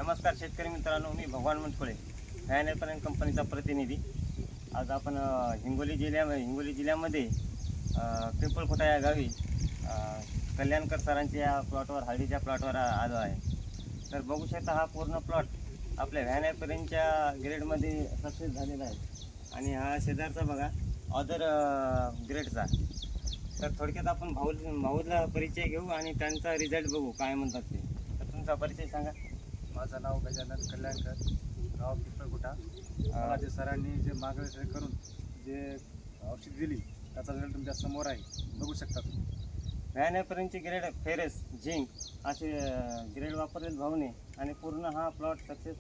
नमस्कार शेतकरी मित्रांनो, मी भगवान मनकुळे व्हॅनपर्यंत कंपनीचा प्रतिनिधी। आज आपण हिंगोली जिल्ह्यामध्ये पिंपळखोटा या गावी कल्याणकर सरांच्या प्लॉटवर हळदीच्या प्लॉटवर आलो आहे। तर बघू शकता हा पूर्ण प्लॉट आपल्या व्हॅनपर्यंतच्या ग्रेडमध्ये सक्सेस झालेला आहे आणि हा शेजारचा बघा अदर ग्रेडचा। तर थोडक्यात आपण भाऊला परिचय घेऊ आणि त्यांचा रिझल्ट बघू काय म्हणतात ते। तर तुमचा परिचय सांगा। माझं नाव गजानन कल्याणकर, गाव पिंपळखोटा। मला जे सरांनी जे मार्गदर्शन करून जे औषध दिली त्याचा रिझल्ट तुमच्या समोर आहे, बघू शकता तुम्ही। व्हॅनपर्यंतचे ग्रेड फेरस झिंक असे ग्रेड वापरलेले भाऊने आणि पूर्ण हा प्लॉट सक्सेस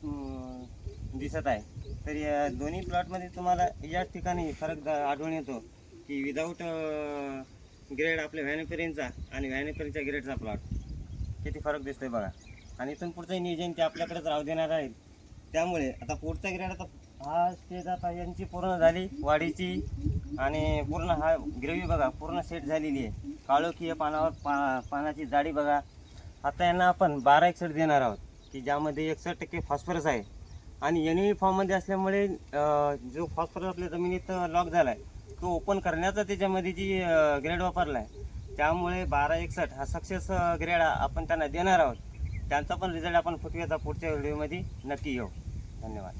दिसत आहे। तर या दोन्ही प्लॉटमध्ये तुम्हाला याच ठिकाणी फरक आढळून येतो की विदाऊट ग्रेड आपल्या व्हॅनपर्यंतचा आणि व्हॅनपर्यंतच्या ग्रेडचा प्लॉट किती फरक दिसतोय बघा। आणि इथून पुढचं नियोजन ते आपल्याकडेच राहू देणार आहे। त्यामुळे आता पुढचा ग्रेड आता हा स्टेज आता यांची पूर्ण झाली वाढीची आणि पूर्ण हा ग्रेव्ही बघा पूर्ण सेट झालेली आहे। काळोखी पानावर पानाची जाडी बघा। आता यांना आपण 1261 देणार आहोत की ज्यामध्ये 61% फॉस्फरस आहे आणि NV फॉर्ममध्ये असल्यामुळे जो फॉस्फरस आपल्या जमिनीत लॉक झाला आहे तो ओपन करण्याचा त्याच्यामध्ये जी ग्रेड वापरला आहे, त्यामुळे 1261 हा सक्सेस ग्रेड आपण त्यांना देणार आहोत। त्यांचा पण रिझल्ट आपण पुढच्या व्हिडिओमध्ये नक्की घेऊ। धन्यवाद।